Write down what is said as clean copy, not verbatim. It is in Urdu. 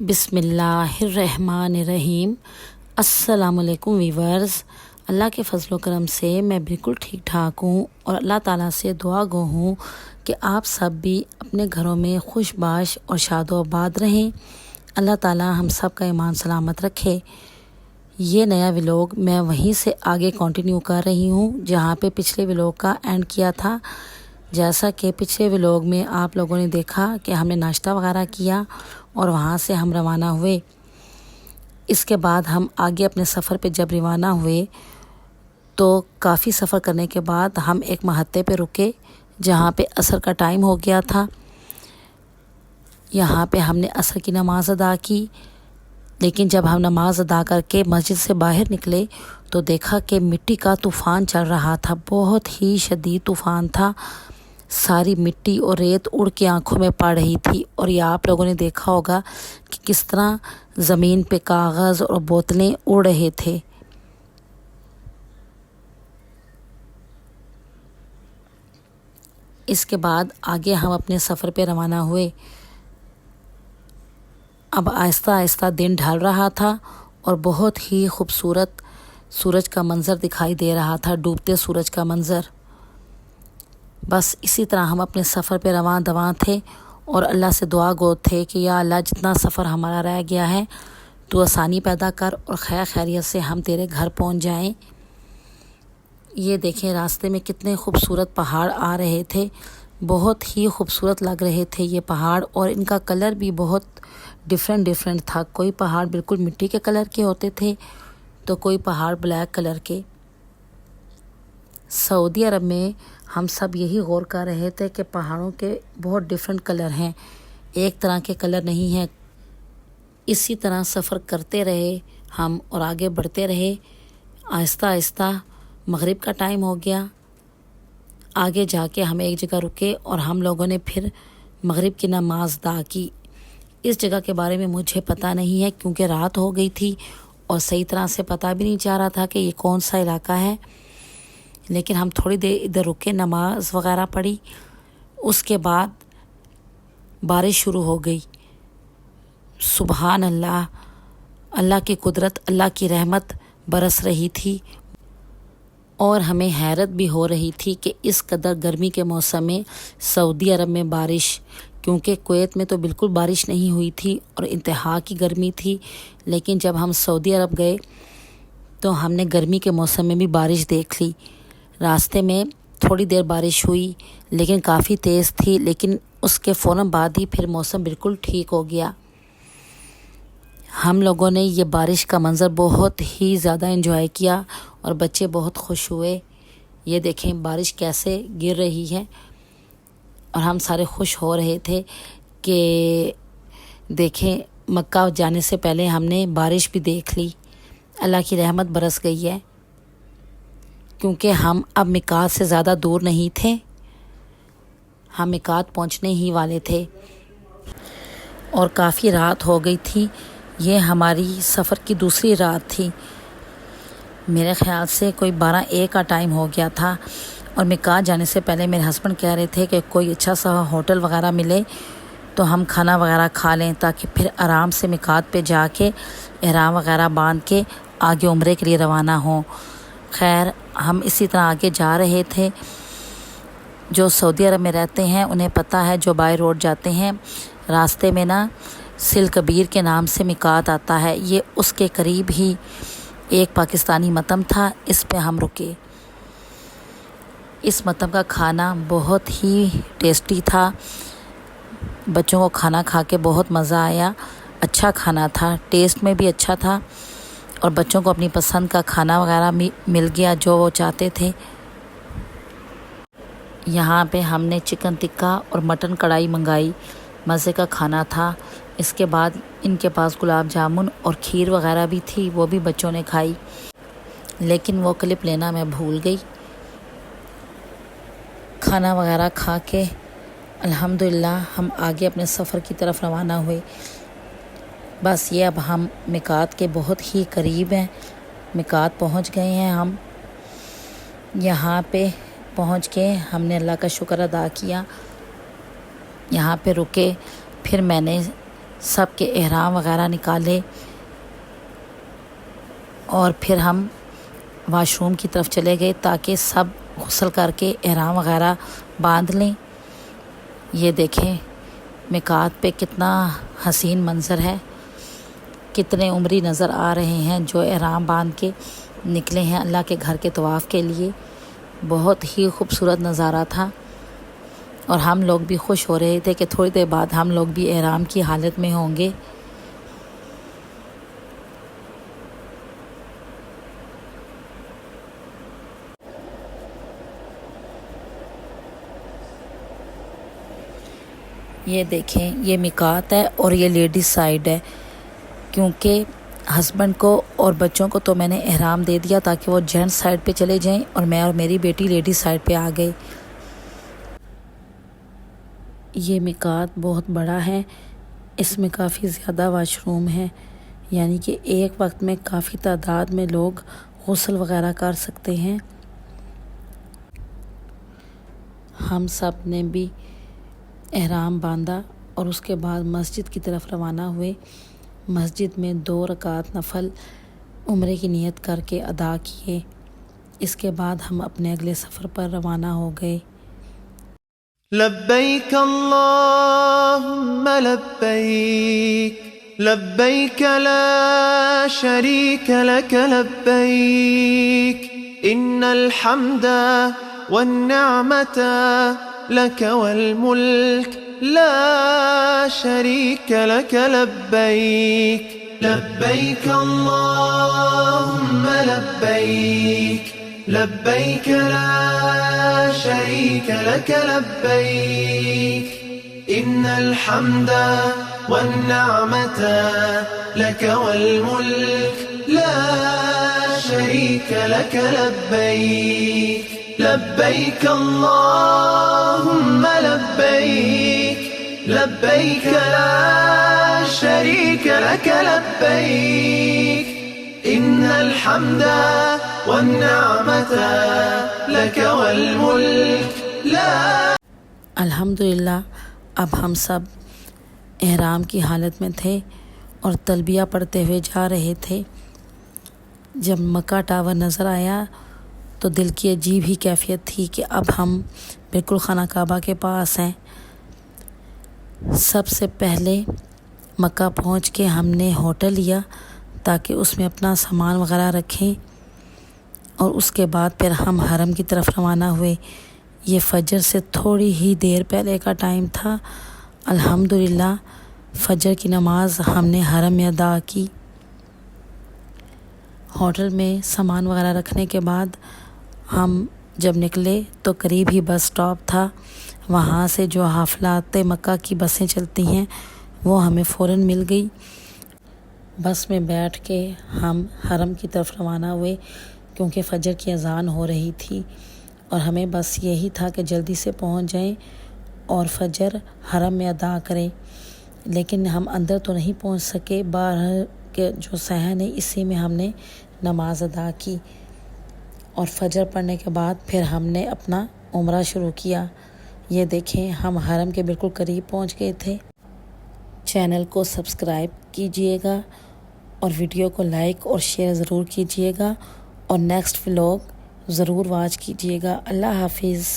بسم اللہ الرحمن الرحیم۔ السلام علیکم ویورز، اللہ کے فضل و کرم سے میں بالکل ٹھیک ٹھاک ہوں اور اللہ تعالیٰ سے دعا گو ہوں کہ آپ سب بھی اپنے گھروں میں خوش باش اور شاد و آباد رہیں۔ اللہ تعالیٰ ہم سب کا ایمان سلامت رکھے۔ یہ نیا ولاگ میں وہیں سے آگے کنٹینیو کر رہی ہوں جہاں پہ پچھلے ولاگ کا اینڈ کیا تھا۔ جیسا کہ پچھلے ولاگ میں آپ لوگوں نے دیکھا کہ ہم نے ناشتہ وغیرہ کیا اور وہاں سے ہم روانہ ہوئے۔ اس کے بعد ہم آگے اپنے سفر پہ جب روانہ ہوئے تو کافی سفر کرنے کے بعد ہم ایک محطے پہ رکے جہاں پہ عصر کا ٹائم ہو گیا تھا۔ یہاں پہ ہم نے عصر کی نماز ادا کی، لیکن جب ہم نماز ادا کر کے مسجد سے باہر نکلے تو دیکھا کہ مٹی کا طوفان چل رہا تھا، بہت ہی شدید طوفان تھا۔ ساری مٹی اور ریت اڑ کے آنکھوں میں پڑ رہی تھی، اور یہ آپ لوگوں نے دیکھا ہوگا کہ کس طرح زمین پہ کاغذ اور بوتلیں اڑ رہے تھے۔ اس کے بعد آگے ہم اپنے سفر پہ روانہ ہوئے۔ اب آہستہ آہستہ دن ڈھل رہا تھا اور بہت ہی خوبصورت سورج کا منظر دکھائی دے رہا تھا، ڈوبتے سورج کا منظر۔ بس اسی طرح ہم اپنے سفر پہ رواں دواں تھے اور اللہ سے دعا گو تھے کہ یا اللہ جتنا سفر ہمارا رہ گیا ہے تو آسانی پیدا کر اور خیر خیریت سے ہم تیرے گھر پہنچ جائیں۔ یہ دیکھیں راستے میں کتنے خوبصورت پہاڑ آ رہے تھے، بہت ہی خوبصورت لگ رہے تھے یہ پہاڑ، اور ان کا کلر بھی بہت ڈیفرنٹ تھا۔ کوئی پہاڑ بالکل مٹی کے کلر کے ہوتے تھے تو کوئی پہاڑ بلیک کلر کے۔ سعودی عرب میں ہم سب یہی غور کر رہے تھے کہ پہاڑوں کے بہت ڈیفرنٹ کلر ہیں، ایک طرح کے کلر نہیں ہیں۔ اسی طرح سفر کرتے رہے ہم اور آگے بڑھتے رہے۔ آہستہ آہستہ مغرب کا ٹائم ہو گیا۔ آگے جا کے ہم ایک جگہ رکے اور ہم لوگوں نے پھر مغرب کی نماز ادا کی۔ اس جگہ کے بارے میں مجھے پتہ نہیں ہے کیونکہ رات ہو گئی تھی اور صحیح طرح سے پتہ بھی نہیں چل رہا تھا کہ یہ کون سا علاقہ ہے، لیکن ہم تھوڑی دیر ادھر رکے، نماز وغیرہ پڑھی۔ اس کے بعد بارش شروع ہو گئی۔ سبحان اللہ، اللہ کی قدرت، اللہ کی رحمت برس رہی تھی، اور ہمیں حیرت بھی ہو رہی تھی کہ اس قدر گرمی کے موسم میں سعودی عرب میں بارش، کیونکہ کویت میں تو بالکل بارش نہیں ہوئی تھی اور انتہا کی گرمی تھی، لیکن جب ہم سعودی عرب گئے تو ہم نے گرمی کے موسم میں بھی بارش دیکھ لی۔ راستے میں تھوڑی دیر بارش ہوئی لیکن کافی تیز تھی، لیکن اس کے فوراً بعد ہی پھر موسم بالکل ٹھیک ہو گیا۔ ہم لوگوں نے یہ بارش کا منظر بہت ہی زیادہ انجوائے کیا اور بچے بہت خوش ہوئے۔ یہ دیکھیں بارش کیسے گر رہی ہے، اور ہم سارے خوش ہو رہے تھے کہ دیکھیں مکہ جانے سے پہلے ہم نے بارش بھی دیکھ لی، اللہ کی رحمت برس گئی ہے۔ کیونکہ ہم اب میقات سے زیادہ دور نہیں تھے، ہم میقات پہنچنے ہی والے تھے اور کافی رات ہو گئی تھی۔ یہ ہماری سفر کی دوسری رات تھی، میرے خیال سے کوئی 12-1 کا ٹائم ہو گیا تھا، اور میقات جانے سے پہلے میرے ہسبینڈ کہہ رہے تھے کہ کوئی اچھا سا ہوٹل وغیرہ ملے تو ہم کھانا وغیرہ کھا لیں تاکہ پھر آرام سے میقات پہ جا کے احرام وغیرہ باندھ کے آگے عمرے کے لیے روانہ ہوں۔ خیر ہم اسی طرح آگے جا رہے تھے۔ جو سعودی عرب میں رہتے ہیں انہیں پتہ ہے، جو بائی روڈ جاتے ہیں راستے میں نا سل کبیر کے نام سے میقات آتا ہے، یہ اس کے قریب ہی ایک پاکستانی مطعم تھا، اس پہ ہم رکے۔ اس مطعم کا کھانا بہت ہی ٹیسٹی تھا، بچوں کو کھانا کھا کے بہت مزہ آیا، اچھا کھانا تھا، ٹیسٹ میں بھی اچھا تھا، اور بچوں کو اپنی پسند کا کھانا وغیرہ مل گیا جو وہ چاہتے تھے۔ یہاں پہ ہم نے چکن ٹکا اور مٹن کڑھائی منگائی، مزے کا کھانا تھا۔ اس کے بعد ان کے پاس گلاب جامن اور کھیر وغیرہ بھی تھی، وہ بھی بچوں نے کھائی، لیکن وہ کلپ لینا میں بھول گئی۔ کھانا وغیرہ کھا کے الحمدللہ ہم آگے اپنے سفر کی طرف روانہ ہوئے۔ بس یہ اب ہم میقات کے بہت ہی قریب ہیں، میقات پہنچ گئے ہیں ہم۔ یہاں پہ پہنچ کے ہم نے اللہ کا شکر ادا کیا، یہاں پہ رکے، پھر میں نے سب کے احرام وغیرہ نکالے اور پھر ہم واش روم کی طرف چلے گئے تاکہ سب غسل کر کے احرام وغیرہ باندھ لیں۔ یہ دیکھیں میقات پہ کتنا حسین منظر ہے، کتنے عمری نظر آ رہے ہیں جو احرام باندھ کے نکلے ہیں اللہ کے گھر کے طواف کے لیے۔ بہت ہی خوبصورت نظارہ تھا اور ہم لوگ بھی خوش ہو رہے تھے کہ تھوڑی دیر بعد ہم لوگ بھی احرام کی حالت میں ہوں گے۔ یہ دیکھیں یہ میقات ہے اور یہ لیڈیز سائیڈ ہے، کیونکہ ہسبینڈ کو اور بچوں کو تو میں نے احرام دے دیا تاکہ وہ جینٹس سائیڈ پہ چلے جائیں اور میں اور میری بیٹی لیڈیز سائیڈ پہ آ گئے۔ یہ میقات بہت بڑا ہے، اس میں کافی زیادہ واش روم ہے، یعنی کہ ایک وقت میں کافی تعداد میں لوگ غسل وغیرہ کر سکتے ہیں۔ ہم سب نے بھی احرام باندھا اور اس کے بعد مسجد کی طرف روانہ ہوئے۔ مسجد میں 2 رکعت نفل عمرے کی نیت کر کے ادا کیے۔ اس کے بعد ہم اپنے اگلے سفر پر روانہ ہو گئے۔ لبیک اللہم لبیک لبیک لا شریک لک لبیک ان الحمد والنعمت لک والملک لا شریک لک لبیک لبیک اللہم لبیک لبیک لا شریک لک لبیک ان الحمد والنعمت لک والملک لا شریک لک لبیک لبیک اللہم لبیک لبیک لا شریک لک لبیک ان الحمد والنعمت لک والملک لا۔ الحمدللہ اب ہم سب احرام کی حالت میں تھے اور تلبیہ پڑھتے ہوئے جا رہے تھے۔ جب مکہ ٹاور نظر آیا تو دل کی عجیب ہی کیفیت تھی کہ اب ہم بالکل خانہ کعبہ کے پاس ہیں۔ سب سے پہلے مکہ پہنچ کے ہم نے ہوٹل لیا تاکہ اس میں اپنا سامان وغیرہ رکھیں اور اس کے بعد پھر ہم حرم کی طرف روانہ ہوئے۔ یہ فجر سے تھوڑی ہی دیر پہلے کا ٹائم تھا۔ الحمدللہ فجر کی نماز ہم نے حرم میں ادا کی۔ ہوٹل میں سامان وغیرہ رکھنے کے بعد ہم جب نکلے تو قریب ہی بس سٹاپ تھا، وہاں سے جو حافلات مکہ کی بسیں چلتی ہیں وہ ہمیں فوراً مل گئی۔ بس میں بیٹھ کے ہم حرم کی طرف روانہ ہوئے کیونکہ فجر کی اذان ہو رہی تھی اور ہمیں بس یہی تھا کہ جلدی سے پہنچ جائیں اور فجر حرم میں ادا کریں، لیکن ہم اندر تو نہیں پہنچ سکے۔ باہر کے جو صحن ہے اسی میں ہم نے نماز ادا کی اور فجر پڑھنے کے بعد پھر ہم نے اپنا عمرہ شروع کیا۔ یہ دیکھیں ہم حرم کے بالکل قریب پہنچ گئے تھے۔ چینل کو سبسکرائب کیجئے گا اور ویڈیو کو لائک اور شیئر ضرور کیجئے گا اور نیکسٹ ولاگ ضرور واچ کیجئے گا۔ اللہ حافظ۔